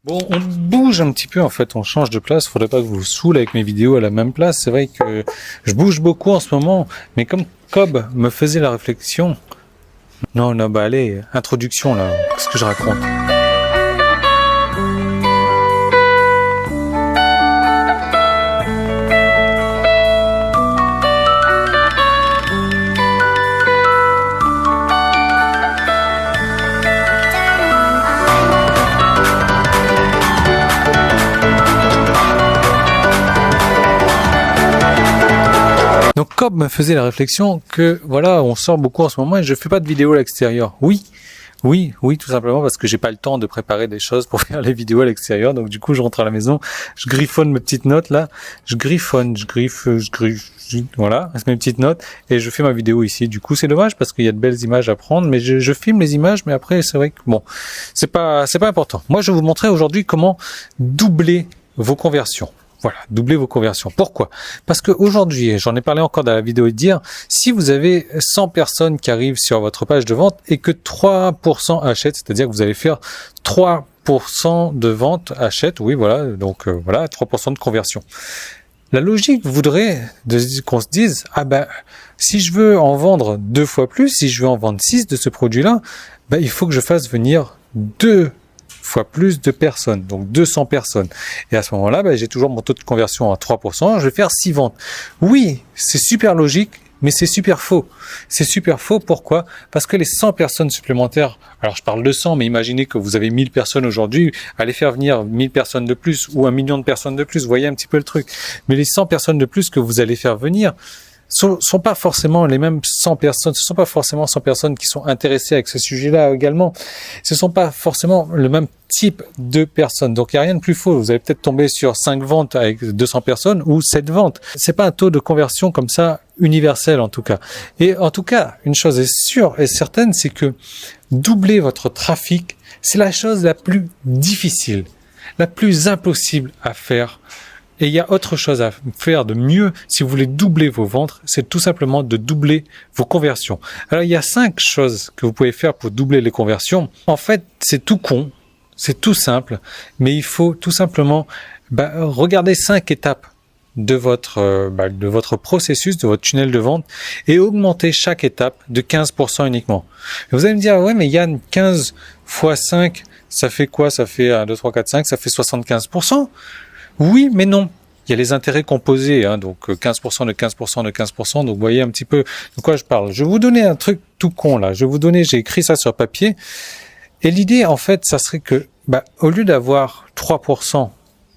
Bon, on bouge un petit peu en fait, on change de place. Faudrait pas que vous vous saoulez avec mes vidéos à la même place. C'est vrai que je bouge beaucoup en ce moment, mais comme Cobb me faisait la réflexion. Non, bah allez, introduction là, qu'est-ce que je raconte? Donc Cobb me faisait la réflexion que voilà, on sort beaucoup en ce moment et je fais pas de vidéos à l'extérieur. Oui, tout simplement parce que j'ai pas le temps de préparer des choses pour faire les vidéos à l'extérieur. Donc du coup, je rentre à la maison, je griffonne mes petites notes là, je griffe, voilà, mes petites notes et je fais ma vidéo ici. Du coup, c'est dommage parce qu'il y a de belles images à prendre, mais je filme les images, mais après c'est vrai que bon, c'est pas important. Moi, je vais vous montrer aujourd'hui comment doubler vos conversions. Voilà, doubler vos conversions. Pourquoi? Parce que aujourd'hui, j'en ai parlé encore dans la vidéo d'hier, si vous avez 100 personnes qui arrivent sur votre page de vente et que 3% achètent, c'est-à-dire que vous allez faire 3% de vente achètent, oui, voilà, donc voilà, 3% de conversion. La logique voudrait qu'on se dise, ah ben, si je veux en vendre 2 fois plus, si je veux en vendre 6 de ce produit-là, ben, il faut que je fasse venir 2 fois plus de personnes, donc 200 personnes. Et à ce moment-là, j'ai toujours mon taux de conversion à 3%, je vais faire 6 ventes. Oui, c'est super logique, mais c'est super faux. C'est super faux, pourquoi? Parce que les 100 personnes supplémentaires, alors je parle de 100, mais imaginez que vous avez 1000 personnes aujourd'hui, allez faire venir 1000 personnes de plus ou 1 million de personnes de plus, vous voyez un petit peu le truc. Mais les 100 personnes de plus que vous allez faire venir, sont pas forcément les mêmes 100 personnes, ce sont pas forcément 100 personnes qui sont intéressées avec ce sujet-là également. Ce sont pas forcément le même type de personnes. Donc il n'y a rien de plus faux. Vous allez peut-être tomber sur 5 ventes avec 200 personnes ou 7 ventes. C'est pas un taux de conversion comme ça universel en tout cas. Et en tout cas, une chose est sûre et certaine, c'est que doubler votre trafic, c'est la chose la plus difficile, la plus impossible à faire. Et il y a autre chose à faire de mieux si vous voulez doubler vos ventes, c'est tout simplement de doubler vos conversions. Alors il y a 5 choses que vous pouvez faire pour doubler les conversions. En fait, c'est tout con, c'est tout simple, mais il faut tout simplement regarder 5 étapes de votre processus, de votre tunnel de vente et augmenter chaque étape de 15% uniquement. Et vous allez me dire, ouais mais Yann, 15 x 5, ça fait quoi? Ça fait 1, 2, 3, 4, 5, ça fait 75%. Oui, mais non. Il y a les intérêts composés, donc 15% de 15% de 15%. Donc vous voyez un petit peu de quoi je parle. Je vais vous donner un truc tout con là. J'ai écrit ça sur papier. Et l'idée, en fait, ça serait que, au lieu d'avoir 3%,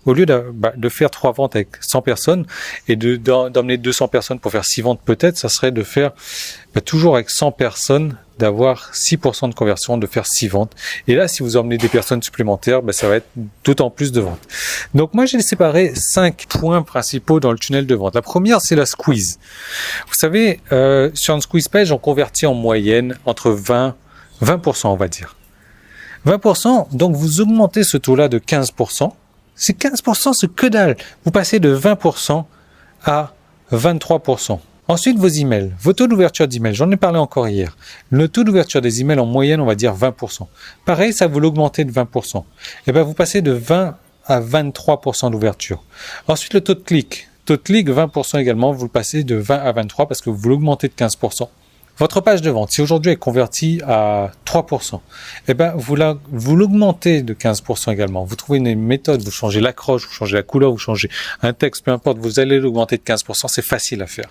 au lieu de faire 3 ventes avec 100 personnes et d'emmener 200 personnes pour faire 6 ventes peut-être, ça serait de faire toujours avec 100 personnes, d'avoir 6% de conversion, de faire 6 ventes. Et là, si vous emmenez des personnes supplémentaires, ça va être d'autant plus de ventes. Donc moi, j'ai séparé 5 points principaux dans le tunnel de vente. La première, c'est la squeeze. Vous savez, sur une squeeze page, on convertit en moyenne entre 20%, on va dire. 20%, donc vous augmentez ce taux-là de 15%. C'est 15%, c'est que dalle. Vous passez de 20% à 23%. Ensuite, vos emails, vos taux d'ouverture d'emails, j'en ai parlé encore hier. Le taux d'ouverture des emails en moyenne, on va dire 20%. Pareil, ça vous l'augmentez de 20%. Et vous passez de 20 à 23% d'ouverture. Ensuite, le taux de clic. Taux de clic, 20% également, vous le passez de 20 à 23 parce que vous l'augmentez de 15%. Votre page de vente, si aujourd'hui elle est convertie à 3%, vous l'augmentez de 15% également. Vous trouvez une méthode, vous changez l'accroche, vous changez la couleur, vous changez un texte, peu importe, vous allez l'augmenter de 15%, c'est facile à faire.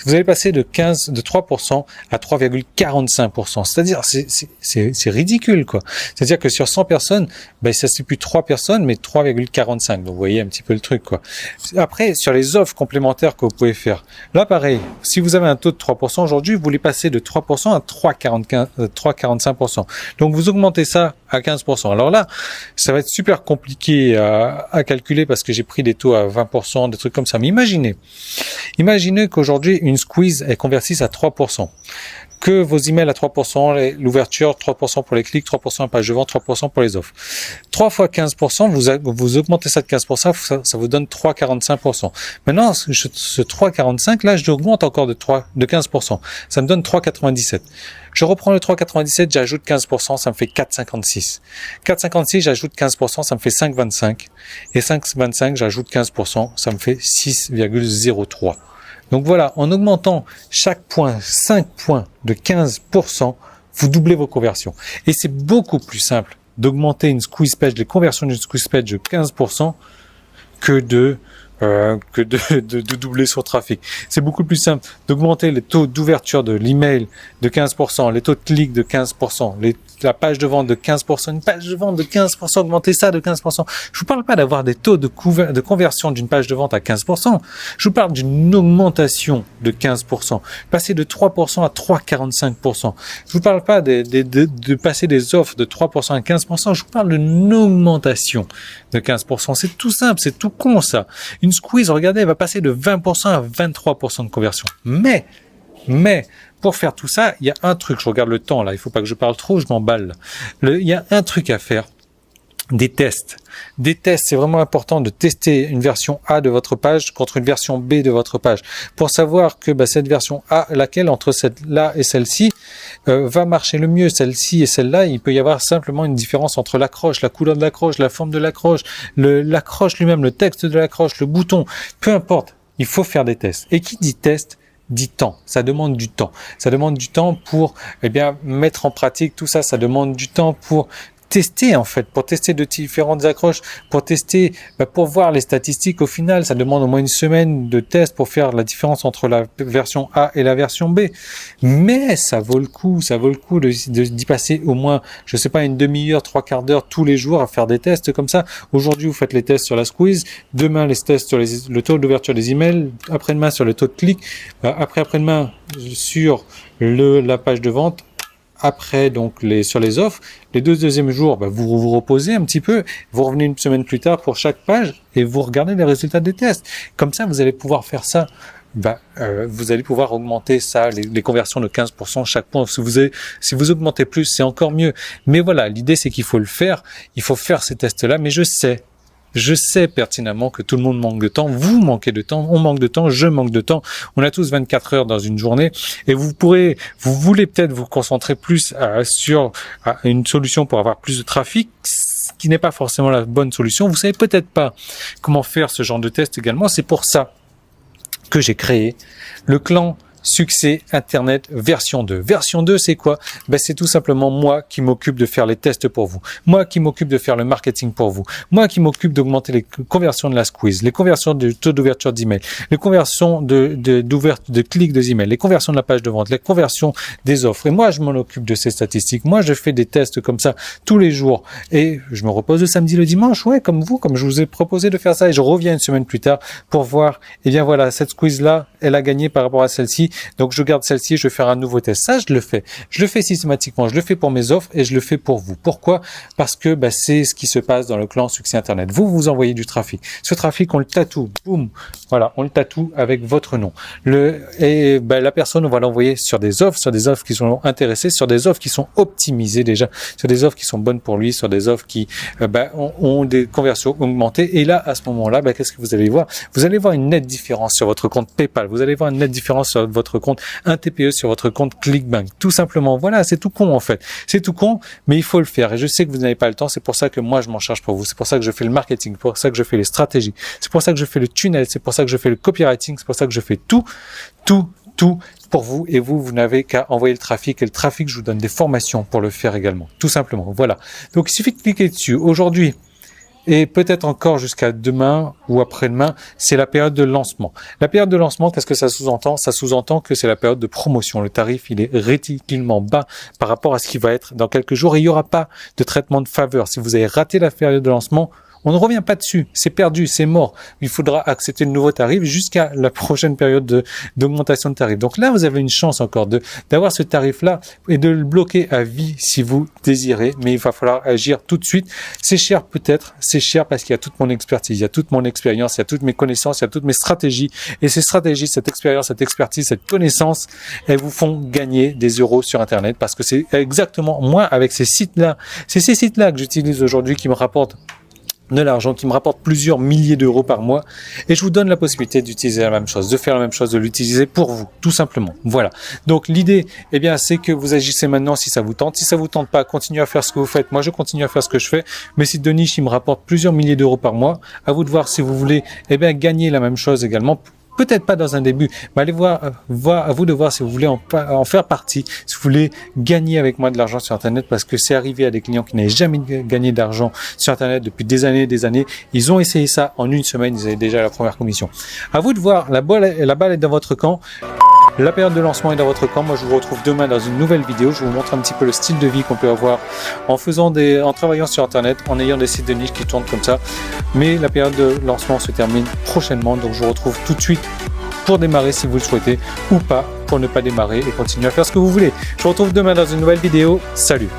Vous allez passer de 3% à 3,45%. C'est-à-dire, c'est ridicule, quoi. C'est-à-dire que sur 100 personnes, ça c'est plus 3 personnes, mais 3,45. Donc, vous voyez un petit peu le truc, quoi. Après, sur les offres complémentaires que vous pouvez faire, là, pareil, si vous avez un taux de 3% aujourd'hui, vous voulez passer de 3% à 3,45%. Donc, vous augmentez ça à 15%. Alors là, ça va être super compliqué à calculer parce que j'ai pris des taux à 20%, des trucs comme ça. Mais imaginez qu'aujourd'hui, une squeeze, elle convertisse à 3%. que vos emails à 3%, l'ouverture, 3% pour les clics, 3% à page de vente, 3% pour les offres. 3 fois 15%, vous augmentez ça de 15%, ça vous donne 3,45%. Maintenant, ce 3,45, là, je l'augmente encore de 15%. Ça me donne 3,97. Je reprends le 3,97, j'ajoute 15%, ça me fait 4,56. 4,56, j'ajoute 15%, ça me fait 5,25. Et 5,25, j'ajoute 15%, ça me fait 6,03. Donc voilà, en augmentant chaque point, 5 points de 15%, vous doublez vos conversions. Et c'est beaucoup plus simple d'augmenter une squeeze page, les conversions d'une squeeze page de 15% que de doubler son trafic. C'est beaucoup plus simple d'augmenter les taux d'ouverture de l'email de 15%, les taux de clics de 15%, la page de vente de 15%, une page de vente de 15%, augmenter ça de 15%. Je vous parle pas d'avoir des taux de conversion d'une page de vente à 15%. Je vous parle d'une augmentation de 15%. Passer de 3% à 3,45%. Je vous parle pas de passer des offres de 3% à 15%. Je vous parle d'une augmentation de 15%. C'est tout simple, c'est tout con ça. Une squeeze, regardez, elle va passer de 20% à 23% de conversion. Mais, pour faire tout ça, il y a un truc, je regarde le temps là, il faut pas que je parle trop, je m'emballe. Il y a un truc à faire. Des tests. Des tests, c'est vraiment important de tester une version A de votre page contre une version B de votre page. Pour savoir que cette version A, laquelle entre celle-là et celle-ci, va marcher le mieux. Celle-ci et celle-là, il peut y avoir simplement une différence entre l'accroche, la couleur de l'accroche, la forme de l'accroche, l'accroche lui-même, le texte de l'accroche, le bouton. Peu importe, il faut faire des tests. Et qui dit test dit temps, ça demande du temps. Ça demande du temps pour mettre en pratique tout ça, ça demande du temps pour tester en fait, pour tester de différentes accroches, pour tester, pour voir les statistiques au final, ça demande au moins une semaine de test pour faire la différence entre la version A et la version B. Mais ça vaut le coup d'y passer au moins, je sais pas, une demi-heure, 3/4 d'heure tous les jours à faire des tests comme ça. Aujourd'hui, vous faites les tests sur la squeeze, demain les tests sur le taux d'ouverture des emails, après-demain sur le taux de clic, après-demain sur la page de vente. Après, donc, sur les offres, les 2 deuxièmes jours, vous vous reposez un petit peu, vous revenez une semaine plus tard pour chaque page et vous regardez les résultats des tests. Comme ça, vous allez pouvoir faire ça. Vous allez pouvoir augmenter ça, les conversions de 15% chaque point. Si vous augmentez plus, c'est encore mieux. Mais voilà, l'idée, c'est qu'il faut le faire. Il faut faire ces tests-là. Mais je sais pertinemment que tout le monde manque de temps, vous manquez de temps, on manque de temps, je manque de temps. On a tous 24 heures dans une journée et vous voulez peut-être vous concentrer plus sur une solution pour avoir plus de trafic, ce qui n'est pas forcément la bonne solution. Vous savez peut-être pas comment faire ce genre de test également. C'est pour ça que j'ai créé le clan Succès Internet version 2. Version 2, c'est quoi? C'est tout simplement moi qui m'occupe de faire les tests pour vous. Moi qui m'occupe de faire le marketing pour vous. Moi qui m'occupe d'augmenter les conversions de la squeeze, les conversions de taux d'ouverture d'email, les conversions de clics de email, les conversions de la page de vente, les conversions des offres. Et moi, je m'en occupe de ces statistiques. Moi, je fais des tests comme ça tous les jours. Et je me repose le samedi, le dimanche, comme je vous ai proposé de faire ça. Et je reviens une semaine plus tard pour voir, cette squeeze-là, elle a gagné par rapport à celle-ci. Donc je garde celle-ci, je vais faire un nouveau test. Ça, je le fais. Je le fais systématiquement. Je le fais pour mes offres et je le fais pour vous. Pourquoi? Parce que c'est ce qui se passe dans le clan Succès Internet. Vous envoyez du trafic. Ce trafic, on le tatoue. Boum. Voilà, on le tatoue avec votre nom. La personne, on va l'envoyer sur des offres qui sont intéressées, sur des offres qui sont optimisées déjà, sur des offres qui sont bonnes pour lui, sur des offres qui ont des conversions augmentées. Et là, à ce moment-là, qu'est-ce que vous allez voir? Vous allez voir une nette différence sur votre compte PayPal. Vous allez voir une nette différence sur votre compte, un TPE sur votre compte ClickBank. Tout simplement. Voilà, c'est tout con en fait. C'est tout con, mais il faut le faire. Et je sais que vous n'avez pas le temps. C'est pour ça que moi, je m'en charge pour vous. C'est pour ça que je fais le marketing. C'est pour ça que je fais les stratégies. C'est pour ça que je fais le tunnel. C'est pour ça que je fais le copywriting. C'est pour ça que je fais tout pour vous. Et vous n'avez qu'à envoyer le trafic. Et le trafic, je vous donne des formations pour le faire également. Tout simplement. Voilà. Donc, il suffit de cliquer dessus. Aujourd'hui, et peut-être encore jusqu'à demain ou après-demain, c'est la période de lancement. La période de lancement, qu'est-ce que ça sous-entend? Ça sous-entend que c'est la période de promotion. Le tarif, il est ridiculement bas par rapport à ce qui va être dans quelques jours. Et il n'y aura pas de traitement de faveur. Si vous avez raté la période de lancement, On ne revient pas dessus, c'est perdu, c'est mort. Il faudra accepter le nouveau tarif jusqu'à la prochaine période d'augmentation de tarif. Donc là, vous avez une chance encore d'avoir ce tarif-là et de le bloquer à vie si vous désirez, mais il va falloir agir tout de suite. C'est cher peut-être, c'est cher parce qu'il y a toute mon expertise, il y a toute mon expérience, il y a toutes mes connaissances, il y a toutes mes stratégies. Et ces stratégies, cette expérience, cette expertise, cette connaissance, elles vous font gagner des euros sur Internet parce que c'est exactement moi avec ces sites-là. C'est ces sites-là que j'utilise aujourd'hui qui me rapportent de l'argent, qui me rapporte plusieurs milliers d'euros par mois, et je vous donne la possibilité d'utiliser la même chose, de faire la même chose, de l'utiliser pour vous, tout simplement. Voilà. Donc l'idée, eh bien, c'est que vous agissez maintenant si ça vous tente. Si ça vous tente pas, continuez à faire ce que vous faites. Moi, je continue à faire ce que je fais. Mes sites de niche, ils me rapportent plusieurs milliers d'euros par mois. À vous de voir si vous voulez, eh bien, gagner la même chose également. Peut-être pas dans un début, mais allez voir, à vous de voir si vous voulez en faire partie, si vous voulez gagner avec moi de l'argent sur Internet, parce que c'est arrivé à des clients qui n'avaient jamais gagné d'argent sur Internet depuis des années. Ils ont essayé ça en une semaine, ils avaient déjà la première commission. À vous de voir, la balle est dans votre camp. La période de lancement est dans votre camp. Moi, je vous retrouve demain dans une nouvelle vidéo. Je vous montre un petit peu le style de vie qu'on peut avoir en travaillant sur Internet, en ayant des sites de niche qui tournent comme ça. Mais la période de lancement se termine prochainement. Donc, je vous retrouve tout de suite pour démarrer si vous le souhaitez ou pas, pour ne pas démarrer et continuer à faire ce que vous voulez. Je vous retrouve demain dans une nouvelle vidéo. Salut!